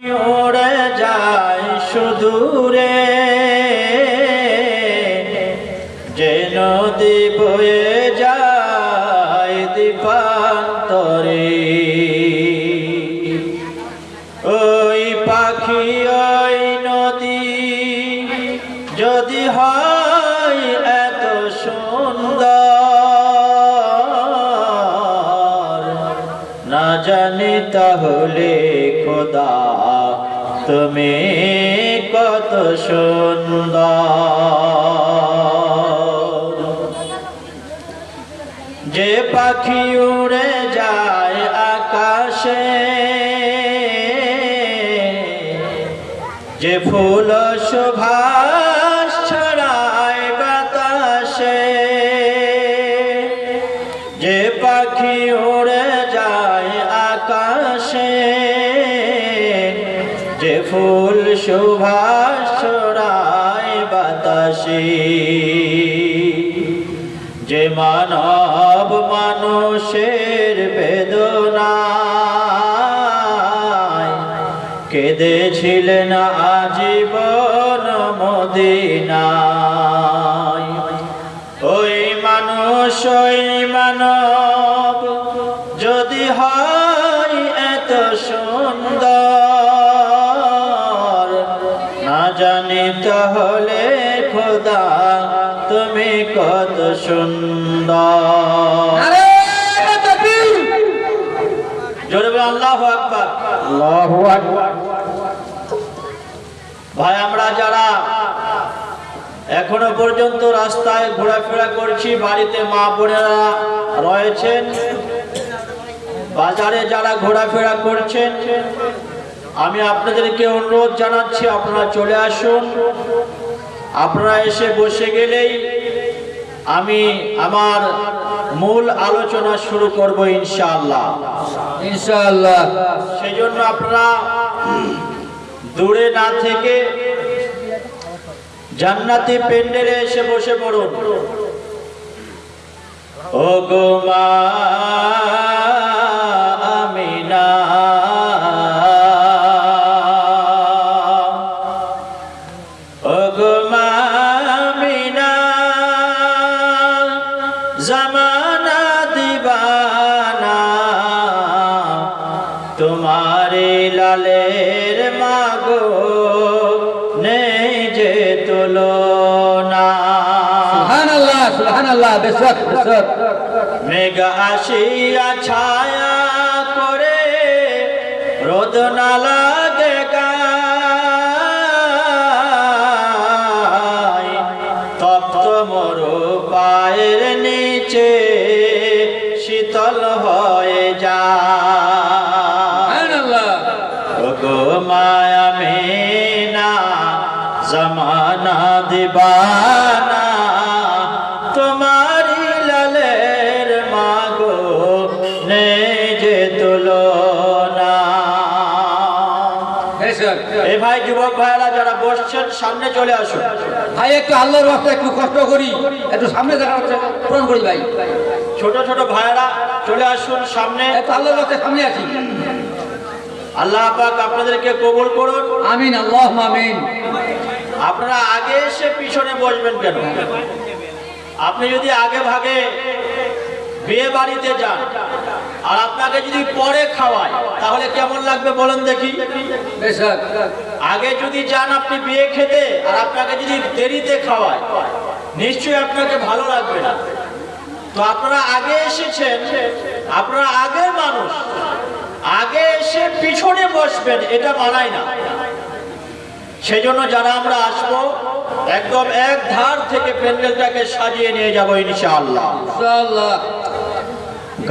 উড়ে যায় সুদূরে যে নদী বয়ে যায় দ্বীপান্তরে, ওই পাখি ওই নদী যদি হয় এত সুন্দর, না জানি তাহলে খোদা তুমি কত সুন্দর। যে পাখি উড়ে যায় আকাশে, যে ফুল সুবাস ছড়ায় বাতাসে, যে পাখি উড়ে যায় আকাশে, যে ফুল সুবাস ছড়ায় বাতাসে, যে মানব মানুষের বেদনায় কেঁদেছিলেন আজীবন মদিনায়, ওই মানুষ ওই মানব যদি হয় এত সুন্দর, না জানি তাহলে খোদা তুমি কত সুন্দর। জোরে বলো আল্লাহু আকবার। আল্লাহু আকবার। ভাই, আমরা যারা এখনো পর্যন্ত রাস্তায় ঘোরাফেরা করছি, বাড়িতে মা বোনেরা রয়েছেন, বাজারে যারা ঘোরাফেরা করছেন, আমি আপনাদেরকে অনুরোধ জানাচ্ছি আপনারা চলে আসুন। আপনারা এসে বসে গেলেই আমি আমার মূল আলোচনা শুরু করব ইনশাআল্লাহ। ইনশাআল্লাহ। সেই জন্য আপনারা দূরে না থেকে জান্নাতি প্যান্ডেলে এসে বসে পড়ুন। ও গো মা আমিনা, ও গো মা আমিনা, জামানা দিবানা তোমারে লালের মাগো নেই যে তুলনা। সুবহানাল্লাহ সুবহানাল্লাহ। বেশক বেশক। মেঘ আসিয়া ছায়া করে রোদ না লাগে গায়, তপ্ত মরু পায়ের নিচে শীতল হয়ে যায়। ও গো মায়া আমিনা, জামানা দিবানা তোমারি লালের মাগো নেই যে তুলনা। এই ভাই, যুবক ভাইরা যারা বসছেন সামনে চলে আসুন। ভাই একটু আল্লাহর রাস্তায় একটু কষ্ট করি, একটু সামনে দেখা হচ্ছে পূরণ করি ভাই। ছোট ছোট ভাইরা চলে আসুন সামনে, একটু আল্লাহর রাস্তায় সামনে আসি। আল্লাহ পাক আপনাদেরকে কবুল করুন। আমিন আল্লাহুম্মা আমিন। আপনারা আগে এসে পিছনে বসবেন কেন? আপনি যদি আগে ভাগে বিয়ে বাড়িতে যান আর আপনাকে যদি পরে খাওয়ায় তাহলে কেমন লাগবে বলেন দেখি? বেশক। আগে যদি যান আপনি বিয়ে খেতে আর আপনাকে যদি দেরিতে খাওয়ায়, নিশ্চয়ই আপনাকে ভালো লাগবে না। তো আপনারা আগে এসেছেন, আপনারা আগের মানুষ, আগে এসে পিছনে বসবেন, এটা মানায় না। সেজন্য যারা আমরা আসবো একদম এক ধার থেকে প্যান্ডেলটাকে সাজিয়ে নিয়ে যাবো ইনশাআল্লাহ। ইনশাআল্লাহ।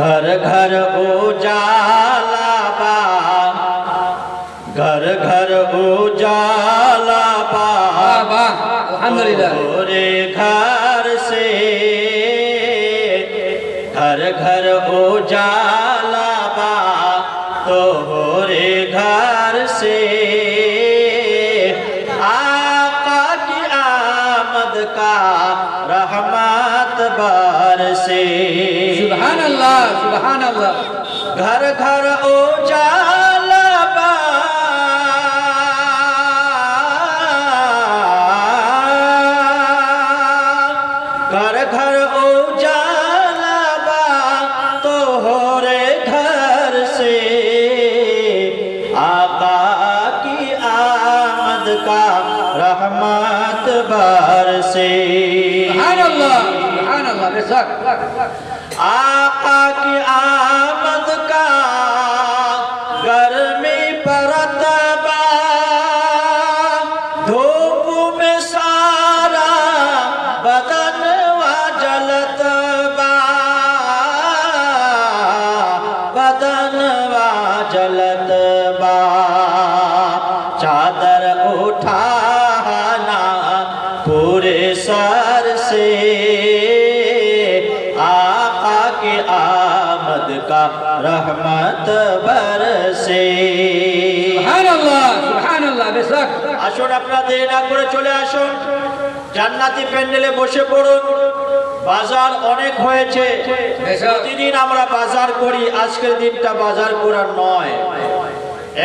ঘর ঘর উজালা বা, ঘর ঘর উজালা বা, বাহ আলহামদুলিল্লাহ। রে ঘর সে ঘর ঘর উজালা বা, তোরে ঘর সে आका की आमद का रहमत बरसे। सुभान अल्लाह। घर घर उजाला रहमत बरसे। सुभानअल्लाह सुभानअल्लाह बेशक आका की आमद का गर्मी परतबा, धूप में सारा बदन वा जलतबा, बदन वा जलतबा। चादर उठाना पूरे सर से, आका के आमद का रहमत बरसे। সুবহানাল্লাহ সুবহানাল্লাহ বেশক আসুন আপনারা দেরি না করে চলে আসুন, জান্নাতি প্যান্ডেলে বসে পড়ুন। বাজার অনেক হয়েছে, প্রতিদিন আমরা বাজার করি, আজকের দিনটা বাজার করার নয়।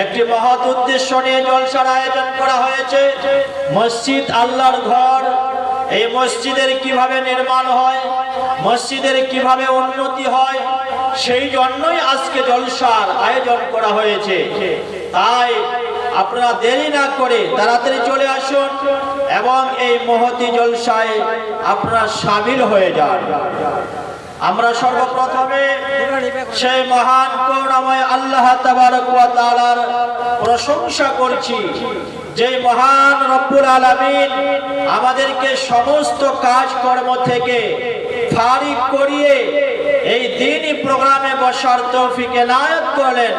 একটি মহৎ উদ্দেশ্য নিয়ে জলসার আয়োজন করা হয়েছে। মসজিদ আল্লাহর ঘর, এই মসজিদের কিভাবে নির্মাণ হয়, মসজিদের কিভাবে উন্নতি হয়, সেই জন্যই আজকে জলসার আয়োজন করা হয়েছে। তাই আপনারা দেরি না করে তাড়াতাড়ি চলে আসুন এবং এই মহতি জলসায় আপনারা শামিল হয়ে যান। আমরা সর্বপ্রথমে সেই মহান করুণাময় আল্লাহ তাবারক ওয়া তাআলার প্রশংসা করছি, যে মহান রব্বুল আলামিন আমাদেরকে সমস্ত কাজকর্ম থেকে ফারিগ করিয়ে এই দ্বীনি প্রোগ্রামে বসার তৌফিক এনায়েত করলেন।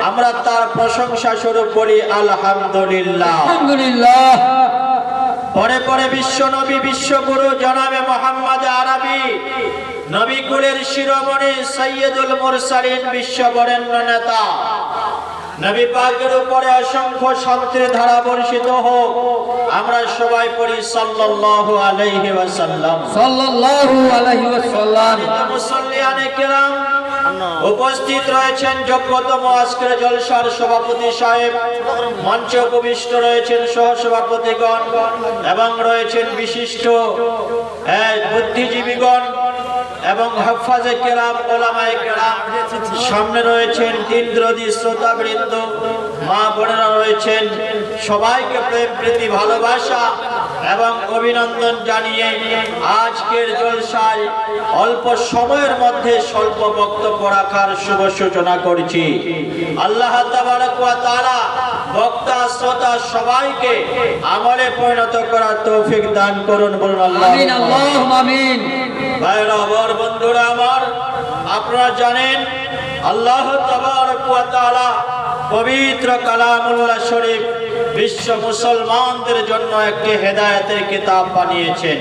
আমরা তার প্রশংসা স্বরূপ করি আলহামদুলিল্লাহ। আলহামদুলিল্লাহ। পরে পরে বিশ্ব নবী বিশ্বগুরু জনাবে মোহাম্মদ আরবি, নবী কুলের শিরোমণি সৈয়দুল মুরসালিন, বিশ্ব বরেণ্য নেতা, নবী পাকের উপরে অসংখ্য শান্তির ধারা বর্ষিত হোক। আমরা সবাই পড়ি সাল্লাল্লাহু আলাইহি ওয়াসাল্লাম। সাল্লাল্লাহু আলাইহি ওয়াসাল্লাম। মুসল্লিয়ানে কিরাম, উপস্থিত রয়েছেন যোগ্যতম আজকের জলসার সভাপতি সাহেব, মঞ্চে উপবিষ্ট রয়েছেন সহসভাপতিগণ এবং রয়েছেন বিশিষ্ট বুদ্ধিজীবীগণ এবং হাফাজে কেরাম, ওলামায়ে কেরাম। সামনে রয়েছেন ইন্দ্রদি শ্রোতাবৃন্দ, মা বোনেরা রয়েছেন। সবাইকে প্রেম প্রীতি ভালোবাসা এবং অভিনন্দন জানিয়ে আজকের জলসায় অল্প সময়ের মধ্যে স্বল্প বক্তব্য রাখার শুভ সূচনা করছি। আল্লাহ তাবারক ওয়া তাআলা বক্তা শ্রোতা সবাইকে আমলে পরিণত করার তৌফিক দান করুন, বলুন আমিন আল্লাহুম্মা আল্লাহুম্মা আমিন। ভাইরা আমার, বন্ধুরা আমার, আপনারা জানেন আল্লাহ তাবারক ওয়া তাআলা পবিত্র কালামুল্লাহ শরীফ বিশ্ব মুসলমানদের জন্য একটি হেদায়েতের কিতাব বানিয়েছেন।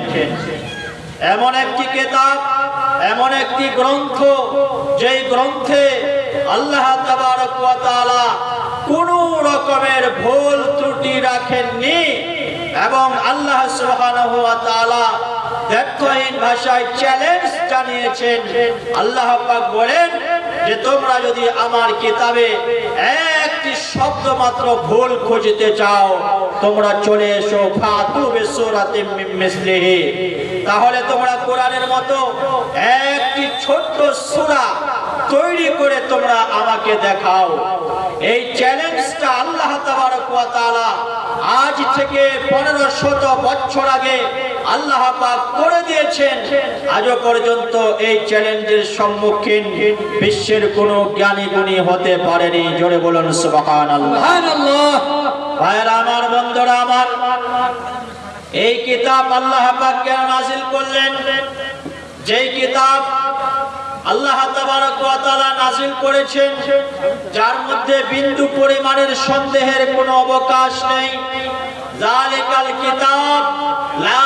এমন একটি কিতাব, এমন একটি গ্রন্থ, যেই গ্রন্থে আল্লাহ তাবারক ওয়া তাআলা কোনো রকমের ভুল ত্রুটি রাখেননি এবং আল্লাহ সুবহানাহু ওয়া তাআলা দ্ব্যর্থহীন ভাষায় চ্যালেঞ্জ জানিয়েছেন। আল্লাহ পাক বলেন যে তোমরা যদি আমার কিতাবে একটি শব্দ মাত্র ভুল খুঁজতে চাও, তোমরা চলে এসো ফাতু বিসূরাতিম মিন মিসলিহি, তাহলে তোমরা কোরআনের মতো একটি ছোট্ট সূরা তৈরি করে তোমরা আমাকে দেখাও। এই চ্যালেঞ্জটা আল্লাহ তাবারক ওয়া তাআলা আজ থেকে 1500 বছর আগে আল্লাহ পাক করে দিয়েছেন। আজও পর্যন্ত এই চ্যালেঞ্জের সম্মুখীন বিশ্বের কোনো জ্ঞানী গুণী হতে পারেনি। জোরে বলুন সুবহানাল্লাহ। সুবহানাল্লাহ। ভাইরা আমার, বন্ধুরা আমার, এই কিতাব আল্লাহ পাক কেন নাযিল করলেন? যেই কিতাব আল্লাহ তাবারক ওয়া তাআলা নাযিল করেছেন, যার মধ্যে বিন্দু পরিমাণের সন্দেহের কোনো অবকাশ নেই। যালিকাল কিতাব লা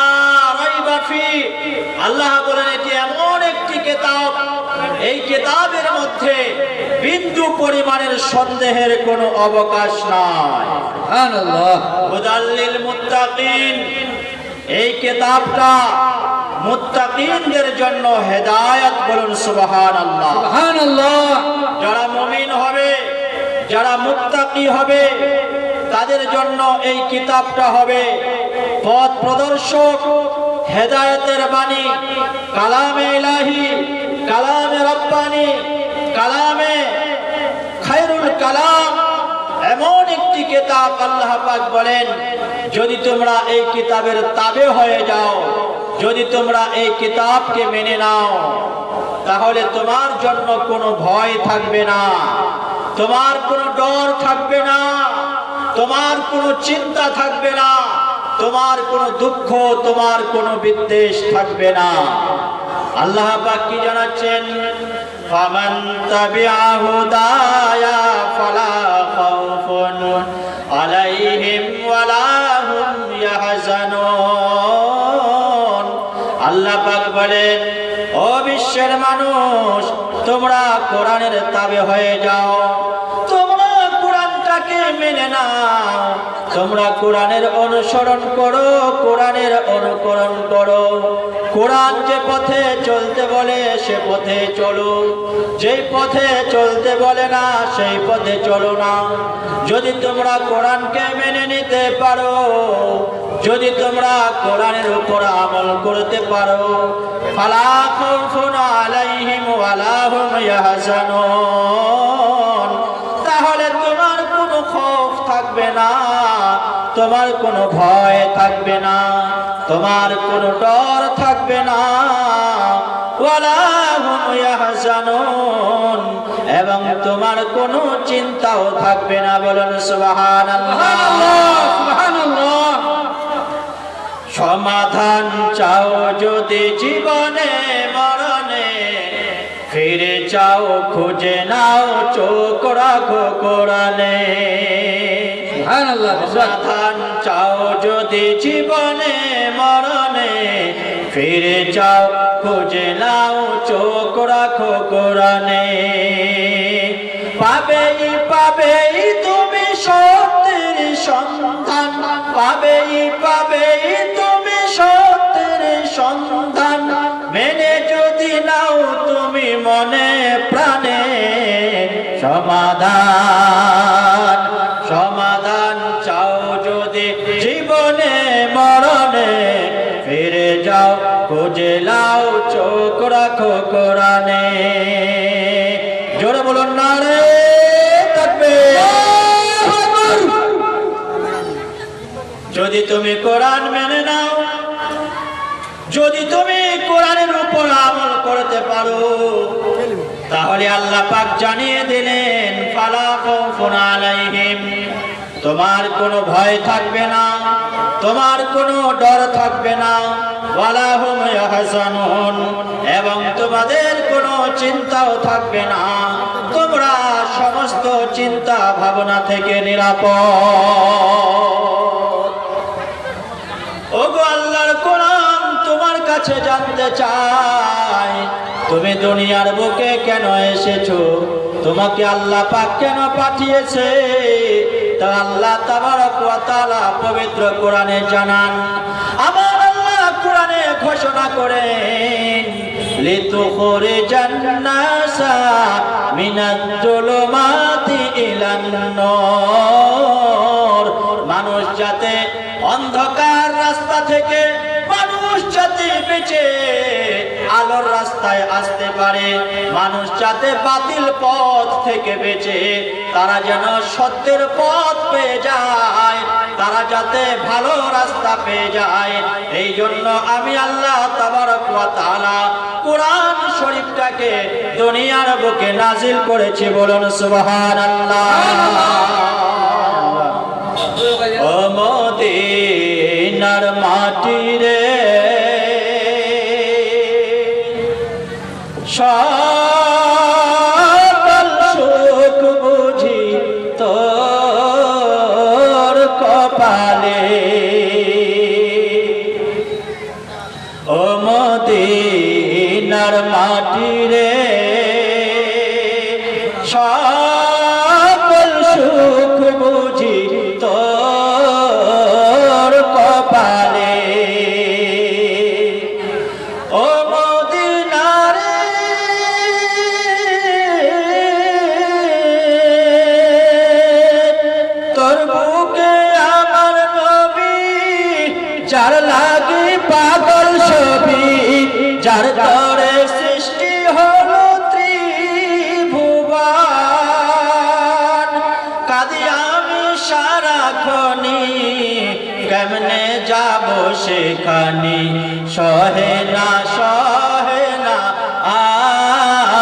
রাইবা ফি, আল্লাহ বলেন এটি এমন একটি কিতাব, এই কিতাবের মধ্যে বিন্দু পরিমাণের সন্দেহের কোনো অবকাশ নাই। সুবহানাল্লাহ। হুদাল লিল মুত্তাকিন, এই কিতাবটা মুত্তাকিনদের জন্য হেদায়েত, বলুন সুবহানাল্লাহ। সুবহানাল্লাহ। যারা মুমিন হবে, যারা মুত্তাকি হবে, তাদের জন্য এই কিতাবটা হবে পথ প্রদর্শক, হেদায়েতের বাণী, কালামে ইলাহি, কালামে রব্বানি, কালামে খায়রুল কালাম, এমন একটি কিতাব কিতাব আল্লাহ পাক বলেন যদি তোমরা এই কিতাবের তাবে হয়ে যাও, যদি তোমরা এই কিতাবকে মেনে নাও, তাহলে তোমার জন্য কোনো ভয় থাকবে না, তোমার কোনো ডর থাকবে না, তোমার কোনো চিন্তা থাকবে না, তোমার কোনো দুঃখ, তোমার কোনো বিদ্বেষ থাকবে না। আল্লাহ পাক কি জানাচ্ছেন? ফামান তাবিআ হুদায়া ফালা খাউফুন আলাইহিম ওয়ালা হুম ইয়াহজানুন। আল্লাহ পাক বলেন, ও বিশ্বের মানুষ, তোমরা কোরআনের তাবে হয়ে যাও, তোমরা কোরআনটাকে মেনে নাও, তোমরা কোরআনের অনুসরণ করো, কোরআনের অনুকরণ করো। কোরআন যে পথে চলতে বলে সে পথে চলো, যেই পথে চলতে বলে না সেই পথে চলো না। যদি তোমরা কোরআনকে মেনে নিতে পারো, যদি তোমরা কোরআনের উপর আমল করতে পারো, ফালা খাউফুন আলাইহিম ওয়ালা হুম ইয়াহজানুন, তাহলে তোমার কোনো খৌফ থাকবে না, তোমার কোনো ভয় থাকবে না, তোমার কোনো ডর থাকবে না। ওয়ালা হুম ইয়াহজানুন, এবং তোমার কোনো চিন্তাও থাকবে না। বলুন সুবহানাল্লাহ, সুবহানাল্লাহ। সমাধান চাও যদি জীবনে মরণে, ফিরে চাও খুঁজে নাও চোখ রাখো কোরআনে। সুবহানাল্লাহ। সমাধান চাও যদি জীবনে মরণে, ফিরে চাও খুঁজে নাও চোখ রাখো কোরআনে। পাবেই পাবেই তুমি সত্যের সন্ধান, পাবেই পাবেই তুমি সত্যের সন্ধান, মেনে যদি নাও তুমি মনে প্রাণে সমাধান। সমাধান চাও যদি জীবনে মরণে, ফিরে যাও খুঁজে নাও চোখ রাখো কোরআনে। জোরে বলুন নারে তাকবীর। যদি তুমি কোরআন মেনে নাও, যদি তুমি কোরআনের উপর আমল করতে পারো, তাহলে আল্লাহ পাক জানিয়ে দিলেন ফালা খাউফুন আলাইহিম, তোমার কোনো ভয় থাকবে না, তোমার কোনো ডর থাকবে না। ওয়ালা হুম ইয়াহজানুন, এবং তোমাদের কোনো চিন্তাও থাকবে না, তোমরা সমস্ত চিন্তা ভাবনা থেকে নিরাপদ। ওগো আল্লাহর কোরআন তোমার কাছে জানতে চাই, তুমি দুনিয়ার বুকে কেন এসেছো, তোমাকে আল্লাহ পাক কেন পাঠিয়েছে? তা আল্লাহ তাবারক ওয়া তাআলা পবিত্র কোরআনে জানান। আমার আল্লাহ কোরআনে ঘোষণা করেন, লিতুখরিজান নাসা মিনাজ জুলুমাতি ইলান নূর, মানুষ যাতে অন্ধকার রাস্তা থেকে মানুষ যাতে বেঁচে আলোর রাস্তায় আসতে পারে, মানুষ যাতে বাতিল পথ থেকে বেঁচে তারা যেন সত্যের পথ পেয়ে যায়, তারা যাতে ভালো রাস্তা পেয়ে যায়। এই জন্য আমি আল্লাহ তাবারক ওয়া তাআলা কোরআন শরীফটাকে দুনিয়ার বুকে নাজিল করেছি। বলুন সুবহানাল্লাহ। ও মদিনার মাটি রে, সকল সুখ বুঝি তোর কপালে। ও মদিনার মাটি রে, সকল সুখ বুঝি তোর কপালে। ও মদিনারে, তোর বুকে আমার নবী, যার লাগি পাগল ছবি, যার তরে সৃষ্টি হলো ত্রিভুবন। কাঁদি আমি সারাক্ষণি কেমনে যাব সেখানে সহে না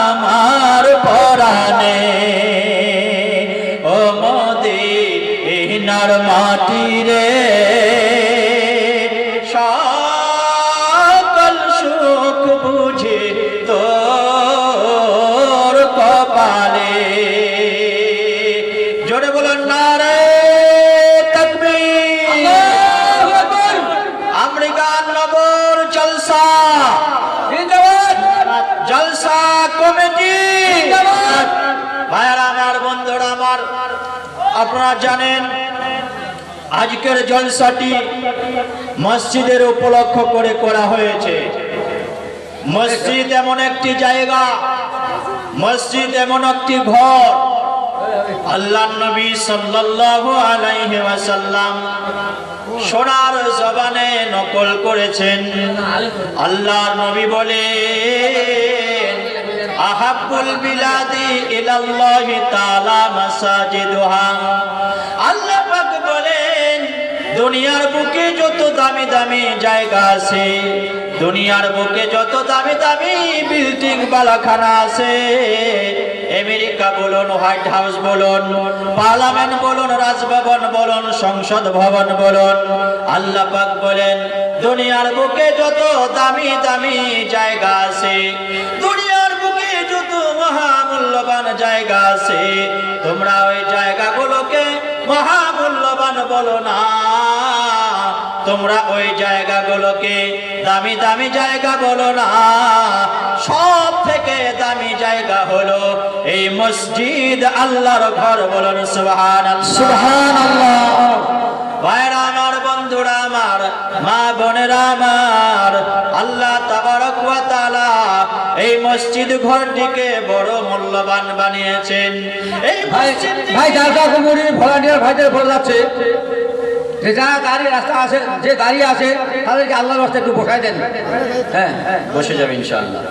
আমার পরাণে ও মদিনার মাটি রে সকল সুখ বুঝে তোর কপালে জোরে বলুন নারে তাকবীর আমেরিকান নগর জলসা জলসা কমিটি ভাইরা আমার বন্ধুরা আমার আপনারা জানেন আজকের জলসাটি মসজিদের উপলক্ষ করে করা হয়েছে। মসজিদ এমন একটি জায়গা, মসজিদ এমন একটি ঘর আল্লাহর নবী সাল্লাল্লাহু আলাইহি ওয়াসাল্লাম সোনার জবানে নকল করেছেন। আল্লাহর নবী বলেন আহাব্বুল বিলাদি ইলাল্লাহি তাআলা মাসাজিদুহা। আল্লাহ পাক বলেন দুনিয়ার বুকে যত দামি দামি জায়গা আছে, দুনিয়ার বুকে যত দামি দামি বিল্ডিং বালাখানা আছে, আমেরিকা বলুন, হোয়াইট হাউস বলুন, পার্লামেন্ট বলুন, রাজভবন বলুন, সংসদ ভবন বলুন, আল্লাহ পাক বলেন দুনিয়ার বুকে যত দামি দামি জায়গা আছে, দুনিয়ার বুকে যত মহামূল্যবান জায়গা আছে, তোমরা ওই জায়গাগুলোকে মহামূল্যবান বলো না, তোমরা ওই জায়গাগুলোকে দামি দামি জায়গা বলো না। সব থেকে দামি জায়গা হলো এই মসজিদ, আল্লাহর ঘর। বলুন সুবহানাল্লাহ, সুবহানাল্লাহ। ভাইরা আমার, বন্ধুরা আমার, মা বোনেরা আমার, আল্লাহ তাবারক ওয়া তাআলা এই মসজিদ ঘরটিকে বড় মূল্যবান বানিয়েছেন। এই মসজিদ ভাই জালসা কমিটির ভলান্টিয়ার ভাইদের বলে যাচ্ছে যে যারা গাড়ি রাস্তা আছে, যে দাঁড়িয়ে আছে তাদেরকে আল্লাহর রাস্তায় একটু বসাই দেন। হ্যাঁ, বসে যাবে ইনশাআল্লাহ।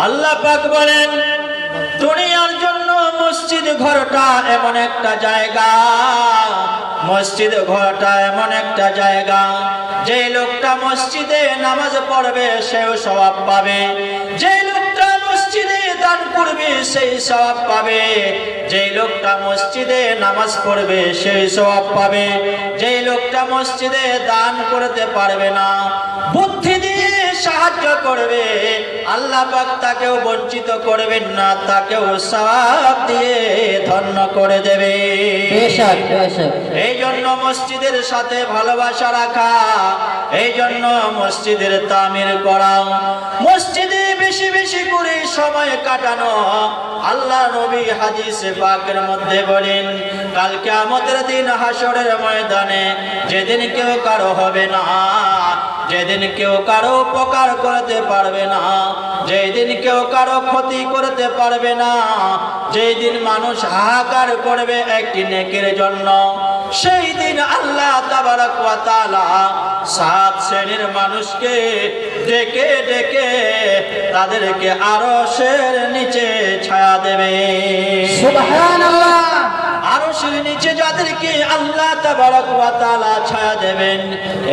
আল্লাহ পাক বলেন দুনিয়ার জন্য মসজিদ ঘরটা এমন একটা জায়গা, মসজিদ ঘরটা এমন একটা জায়গা যে লোকটা মসজিদে নামাজ পড়বে সেও সওয়াব পাবে, যে লোকটা মসজিদে দান করবে সেই সওয়াব পাবে, যে লোকটা মসজিদে নামাজ পড়বে সেই সওয়াব পাবে, যে লোকটা মসজিদে দান করতে পারবে না, বুদ্ধি দিয়ে সাহায্য করবে, আল্লাহ পাক তাকেও বঞ্চিত করবেন না, তাকেও সওয়াব দিয়ে ধন্য করে দেবে। এই জন্য মসজিদের সাথে ভালোবাসা রাখা, এই জন্য মসজিদের তামির করা, মসজিদে বেশি বেশি করে সময় কাটানো। আল্লাহ নবী হাদিসে পাকের মধ্যে বলেন কাল কিয়ামতের দিন হাসরের ময়দানে যেদিন কেউ কারো হবে না, যেদিন কেউ কারো উপকার করতে পারবে না, যেদিন কেউ কারো ক্ষতি করতে পারবে না, যেদিন মানুষ হাহাকার করবে একটি নেকির জন্য, সেই দিন আল্লাহ তাবারক ওয়া তাআলা 7 শ্রেণীর মানুষকে ডেকে ডেকে তাদেরকে আরশের নিচে ছায়া দেবে। সুবহানাল্লাহ। আরশের নিচে যাদেরকে আল্লাহ তাবারক ওয়া তাআলা ছায়া দেবেন,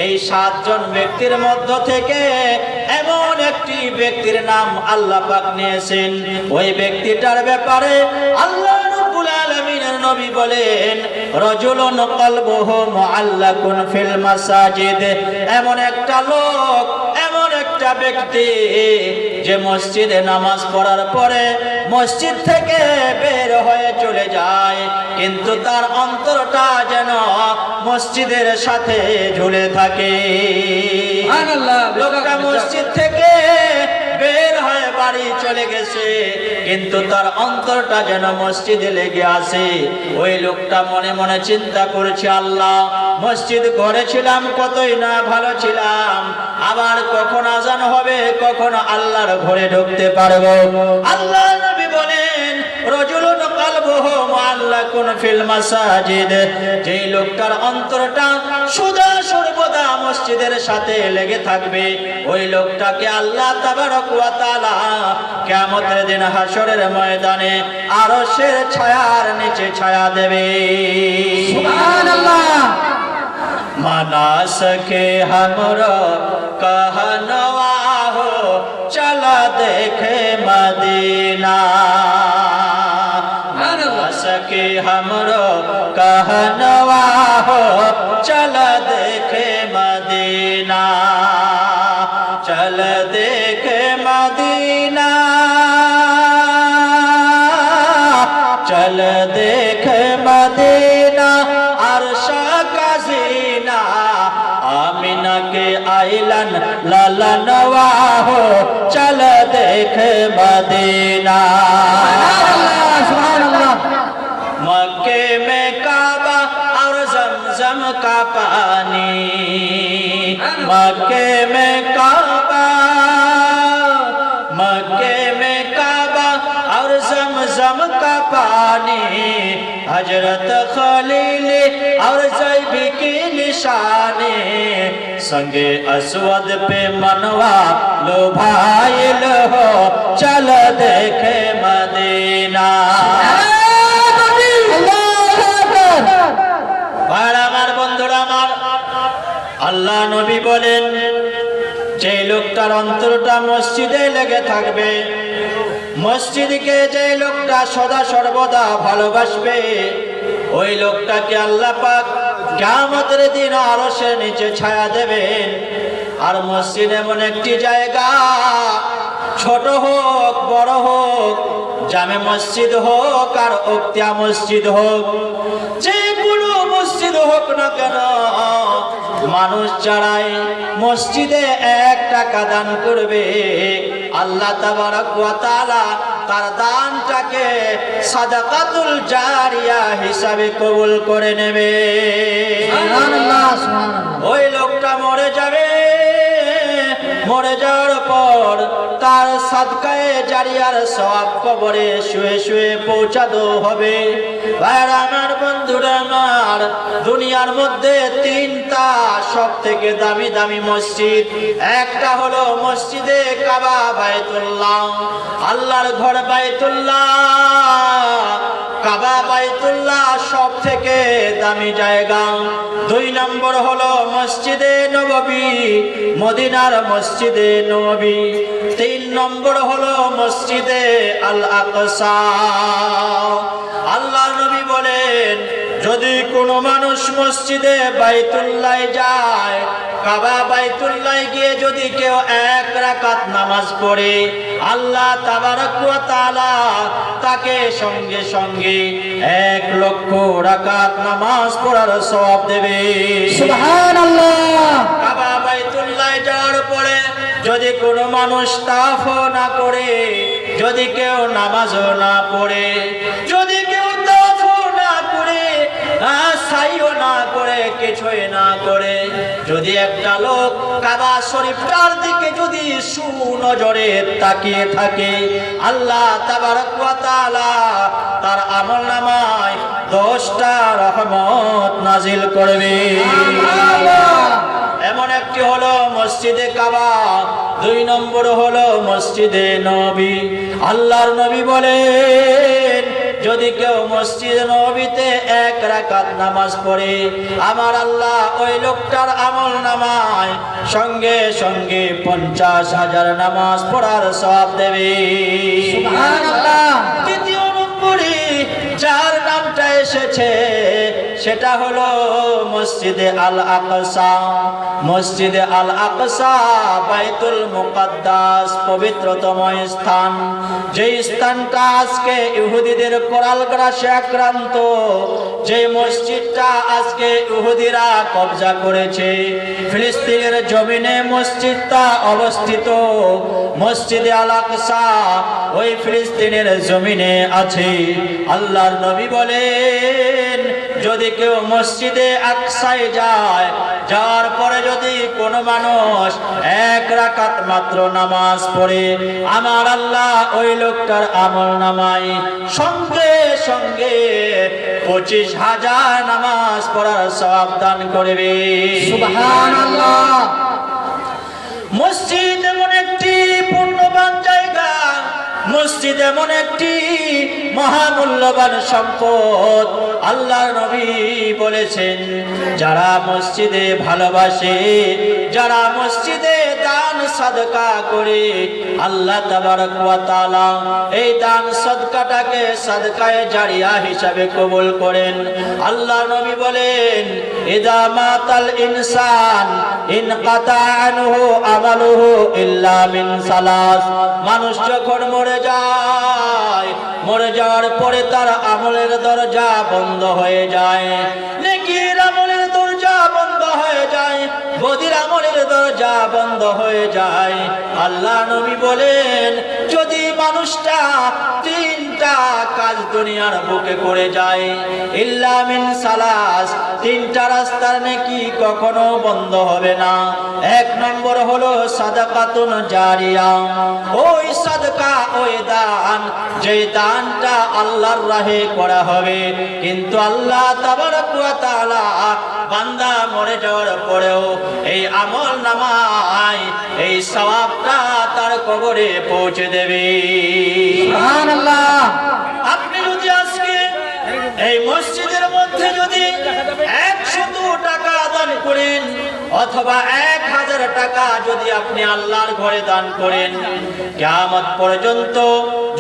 এই 7 জন ব্যক্তির মধ্য থেকে এমন একটি ব্যক্তির নাম আল্লাহ পাক নিয়েছেন। ওই ব্যক্তিটার ব্যাপারে আল্লাহ রাব্বুল আলামিনের নবী বলেন রাজুলুন কলবুহু মুআল্লাকুন ফিল মাসাজিদ। এমন একটা লোক, এমন একটা ব্যক্তি যে মসজিদে নামাজ পড়ার পরে মসজিদ থেকে বের হয়ে চলে যায়, কিন্তু তার অন্তরটা যেন মসজিদের সাথে ঝুলে থাকে। লোকটা মসজিদ থেকে বের হয়ে বাড়ি চলে গেছে, কিন্তু তার অন্তরটা যেন মসজিদে লেগে আছে। ওই লোকটা মনে মনে চিন্তা করেছে, আল্লাহ মসজিদ করেছিলাম, কতই না ভালো ছিলাম, আবার কখন আজান হবে, কখন আল্লাহর ঘরে ঢুকতে পারবো। আল্লাহ নবী বলেন রাজুলুন কলবুহু মুআল্লাকুন ফিল মাসাজিদ। যেই লোকটার অন্তরটা সদা সর্বদা মসজিদের সাথে লেগে থাকবে, ওই লোকটাকে আল্লাহ তাবারক ওয়া তাআলা কিয়ামতের দিন হাসরের ময়দানে আরশের ছায়ার নিচে ছায়া দেবে। ना सके हमरो कहनवा हो चला देखे मदीना ना सके हमरो कहनवा हो चला देखे मदीना चल देखे मदीना चल देख मदीना अर्श का जीना आमिना के आइलन ललनवा हो चल देख मदीना मक्के में काबा और जमजम का पानी मक्के में काबा मक्के में काबा और जमजम का पानी हजरत खलील और जैबी की निशानी संगे असवद पे मनवा लो भाईल हो चल देखे मदीना আমার বন্ধুরা আমার আল্লাহ নবী বলেন যে লোকটার অন্তরটা মসজিদে লেগে থাকবে মসজিদকে যে লোকটা সদা সর্বদা ভালোবাসবে ওই লোকটাকে আল্লাহ পাক কিয়ামতের দিন আরশের নিচে ছায়া দেবেন আর মসজিদ এমন একটি জায়গা ছোট হোক বড় হোক জামে মসজিদ হোক আর উক্তিয়া মসজিদ হোক যে কোনো মসজিদ হোক না কেন মানুষ যারাই মসজিদে 1 টাকা দান করবে আল্লাহ তাবারক ওয়া তাআলা তার দানটাকে সাদাকাতুল জারিয়া হিসাবে কবুল করে নেবে সুবহানাল্লাহ সুবহানাল্লাহ ওই লোকটা মরে যাবে মরে যাওয়ার পর তার সাদকায়ে জারিয়ার সওয়াব কবরে শুয়ে শুয়ে পৌঁছানো হবে ভাইরা আমার বন্ধুরা আমার দুনিয়ার মধ্যে 3টা সবথেকে দামি দামি মসজিদ একটা হলো মসজিদে কাবা বাইতুল্লাহ আল্লাহর ঘর বাইতুল্লাহ কাবা বাইতুল্লাহ সবথেকে দামি জায়গা 2 নম্বর হলো মসজিদে নববী মদিনার মসজিদে নববী 3 নম্বর হলো মসজিদে আল আকসা আল্লাহ নবী বলেন যদি কোনো মানুষ মসজিদে বাইতুল্লাহ যায় কাবা বাইতুল্লাহ গিয়ে যদি কেউ 1 রাকাত নামাজ পড়ে আল্লাহ তাবারক ওয়া তাআলা তাকে সঙ্গে সঙ্গে 1 লক্ষ রাকাত নামাজ পড়ার সওয়াব দেবে সুবহানাল্লাহ কাবা বাইতুল্লাহ যাওয়ার পরে যদি কোনো মানুষ তাওয়াফ না করে যদি কেউ নামাজও না পড়ে যদি কেউ তাওয়াফ না করে সাইও না করে কিছুই না করে যদি একটা লোক কাবা শরীফটার দিকে যদি সুনজরে তাকিয়ে থাকে আল্লাহ তাবারক ওয়া তাআলা তার আমলনামায় 10টা রহমত নাজিল করবে এমন একটি হলো মসজিদে কাবা 2 নম্বর হলো মসজিদে নবী আল্লাহর নবী বলেন যদি কেউ মসজিদে নববীতে 1 রাকাত নামাজ পড়ে আমার আল্লাহ ওই লোকটার আমলনামায় সঙ্গে সঙ্গে 50,000 নামাজ পড়ার সওয়াব দেবে সুবহানাল্লাহ দ্বিতীয় নম্বরে যার নামটা এসেছে সেটা হলো মসজিদে আল আকসা মসজিদে আল আকসা বাইতুল মুকাদ্দাস পবিত্রতম স্থান যে স্থানটা আজকে ইহুদিদের কোরাল গ্রাসে আক্রান্ত যে মসজিদটা আজকে ইহুদিরা কবজা করেছে ফিলিস্তিনের জমিনে মসজিদটা অবস্থিত মসজিদে আল আকসা ওই ফিলিস্তিনের জমিনে আছে আল্লাহর নবী বলেন যদি কেউ মসজিদে আকসায় যায় যাওয়ার পরে যদি কোনো মানুষ 1 রাকাত মাত্র নামাজ পড়ে আমার আল্লাহ ওই লোকটার আমলনামায় সঙ্গে সঙ্গে 25,000 নামাজ পড়ার সওয়াব দান করবে সুবহানাল্লাহ মসজিদ এমন একটি পুণ্যবান জায়গা মসজিদ এমন একটি মহামূল্যবান সম্পদ। আল্লাহর নবী বলেছেন, যারা মসজিদে ভালোবাসে, যারা মসজিদে দান সাদকা করে, আল্লাহ তাবারক ওয়া তাআলা এই দান সাদকাটাকে সাদকায়ে জারিয়া হিসাবে কবুল করেন। আল্লাহর নবী বলেন, ইদা মাতাল ইনসান ইনকাতা আনহু আমালুহু ইল্লা মিন সালাস। মানুষ যখন মরে যায়, মরে যাওয়ার পরে তার আমলের দরজা বন্ধ হয়ে যায়, নেকির আমলের দরজা বন্ধ হয়ে যায়, বদির আমলের দরজা বন্ধ হয়ে যায়। আল্লাহ নবী বলেন, যদি মানুষটা তিনটা কাজ দুনিয়ার বুকে করে যায়, ইল্লা মিন সালাস, তিনটা রাস্তার নেকি কখনো বন্ধ হবে না। এক নম্বর হলো সাদাকাতুন জারিয়া, ওই সাদকা, ওই দান, যে দানটা আল্লাহর রাহে করা হবে, কিন্তু আল্লাহ তাবারক ওয়া তাআলা বান্দা মরে যাওয়ার পরেও এই আমল নামায় এই সওয়াবটা তার কবরে পৌঁছে দেবে। সুবহানাল্লাহ। আপনি যদি আজকে এই মসজিদের মধ্যে যদি 100 টাকা দান করেন, অথবা 1000 টাকা যদি আপনি আল্লাহর ঘরে দান করেন, কিয়ামত পর্যন্ত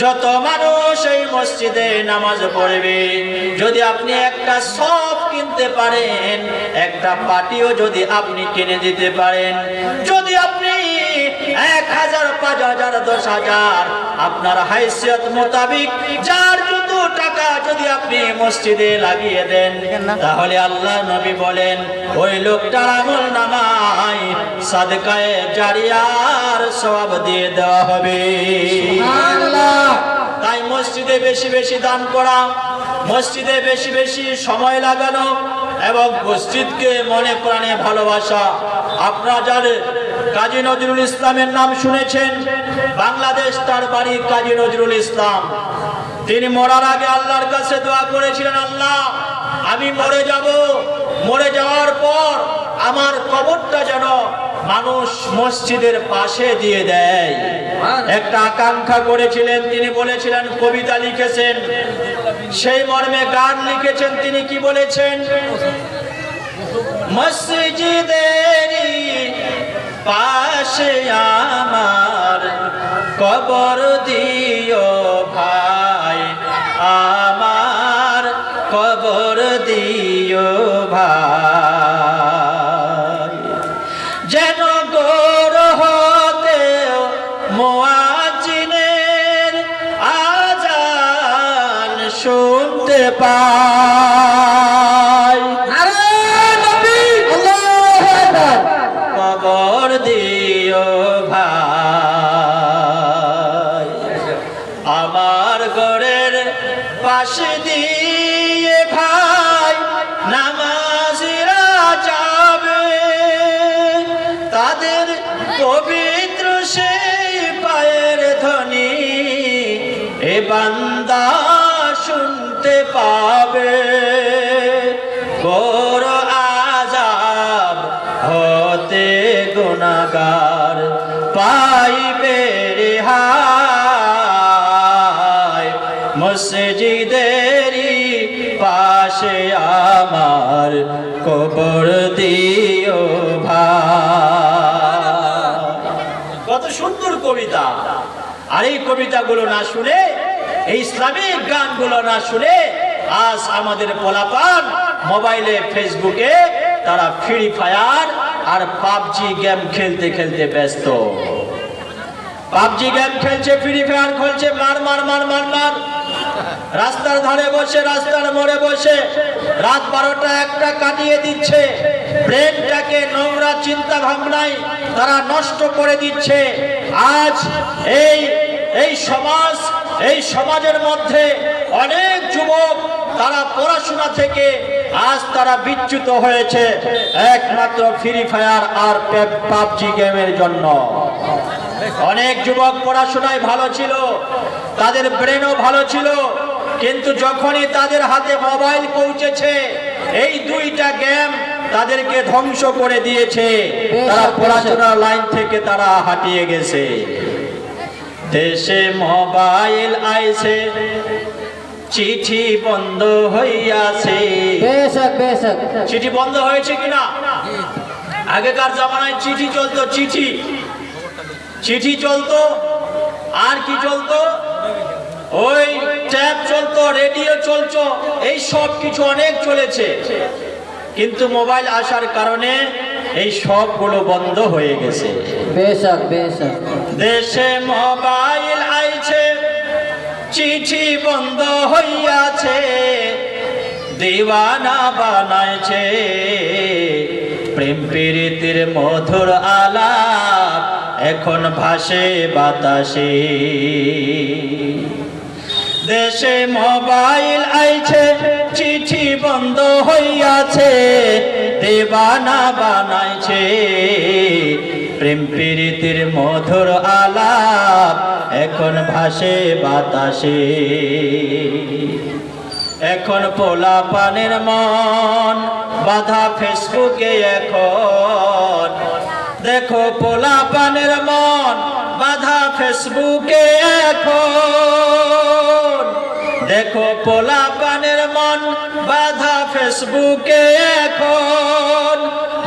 যত মানুষ এই মসজিদে নামাজ পড়বে, যদি আপনি একটা সফ কিনতে পারেন, একটা পাটিও যদি আপনি কিনে দিতে পারেন, যদি আপনি 1000, 5000, 10000 আপনার হাইসিয়ত মোতাবিক যার যত টাকা যদি আপনি মসজিদে লাগিয়ে দেন, তাহলে আল্লাহ নবী বলেন, ওই লোকটার আমল নামায় সাদকায়ে জারিয়ার সওয়াব দিয়ে দেওয়া হবে। সুবহানাল্লাহ। তাই মসজিদে বেশি বেশি দান করা, মসজিদে বেশি বেশি সময় লাগানো এবং মসজিদকে মনে প্রাণে ভালোবাসা। আপনারা জানেন, কাজী নজরুল ইসলামের নাম শুনেছেন। বাংলাদেশ তার বাড়ি কাজী নজরুল ইসলাম। তিনি মরার আগে আল্লাহর কাছে দোয়া করেছিলেন, আল্লাহ আমি মরে যাব, মরে যাওয়ার পর আমার কবরটা যেন মানুষ মসজিদের পাশে দিয়ে দেয়। একটা আকাঙ্ক্ষা করেছিলেন, তিনি বলেছিলেন, কবিতা লিখেছেন, সেই মর্মে গান লিখেছেন। তিনি কি বলেছেন? মসজিদেরই পাশে আমার কবর দিও ভাই, আমার কবর দিও ভাই, যেন গোর হতে মুয়াজ্জিনের আজান শুনতে পাই। কবর দিও ভাই, আমার ঘরের পাশে দিয়ে ভাই নামাজিরা যাবে, তাদের পবিত্র সেই পায়ের ধ্বনি এ বান্দা শুনতে পাবে। ঘোর আযাব হতে গুনাহগার পাইবে রেহাই, মসজিদেরই পাশে আমার কবর দিও ভাই। কত সুন্দর কবিতা! আর এই কবিতাগুলো না শুনে, এই ইসলামিক গানগুলো না শুনে আজ আমাদের পোলাপান মোবাইলে, ফেসবুকে তারা ফ্রি ফায়ার আর পাবজি গেম খেলতে খেলতে ব্যস্ত। পাবজি গেম খেলছে, ফ্রি ফায়ার খেলছে, মার মার মার মার মার, রাস্তার ধারে বসে, রাস্তার মোড়ে বসে রাত 12টা 1টা কাটিয়ে দিচ্ছে। ব্রেনটাকে নোংরা চিন্তা ভাবনায় তারা নষ্ট করে দিচ্ছে। আজ এই সমাজের মধ্যে অনেক যুবক তারা পড়াশোনা থেকে আজ তারা বিচ্যুত হয়েছে একমাত্র ফ্রি ফায়ার আর পাবজি গেমের জন্য। অনেক যুবক পড়াশোনায় ভালো ছিল, তাদের ব্রেনও ভালো ছিল, কিন্তু যখনই তাদের হাতে মোবাইল পৌঁছেছে, এই দুইটা গেম তাদেরকে ধ্বংস করে দিয়েছে। তারা পড়াশোনার লাইন থেকে তারা হাঁটিয়ে গেছে। দেশে মোবাইল আইছে, চিঠি বন্ধ হইয়াছে। বেশক বেশক। চিঠি বন্ধ হয়েছে কিনা? আগেকার জামানায় চিঠি চলতো, চিঠি চিঠি চলতো। আর কি চলতো? ওই ট্যাপ চলতো, রেডিও চলতো, এই সব কিছু অনেক চলেছে। কিন্তু মোবাইল আসার কারণে এই সবগুলো বন্ধ হয়ে গেছে। বেশক বেশক। দেশে মোবাইল আইছে, চিঠি বন্ধ হইয়াছে, দিওয়ানা বানাইছে, প্রেম প্রীতির মধুর আলাপ এখন ভাসে বাতাসে। দেশে মোবাইল আইছে, চিঠি বন্ধ হইয়াছে, দিওয়ানা বানাইছে, প্রেম প্রীতির মধুর আলাপ এখন ভাসে বাতাসে। এখন পোলা পানের মন বাধা ফেসবুকে, এখন দেখো পোলা পানের মন বাধা ফেসবুকে, এখন দেখো পোলা পানের মন বাধা ফেসবুকে, এখন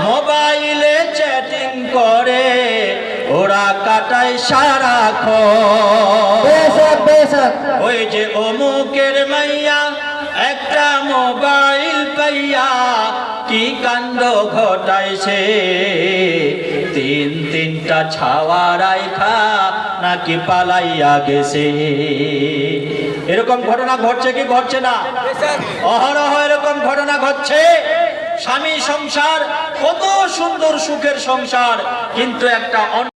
মোবাইলে চ্যাটিং করে ওরা কাটায় সারাক্ষণ। বেশক বেশক। ওই যে অমুকের মাইয়া একটা মোবাইল পাইয়া কি কাণ্ড ঘটাইছে, তিনটা ছাওয়ারাই খা নাকি পালাইয়া গেছে। এরকম ঘটনা ঘটছে কি ঘটছে না? অহরহ এরকম ঘটনা ঘটছে। স্বামী সংসার, কত সুন্দর সুখের সংসার, কিন্তু একটা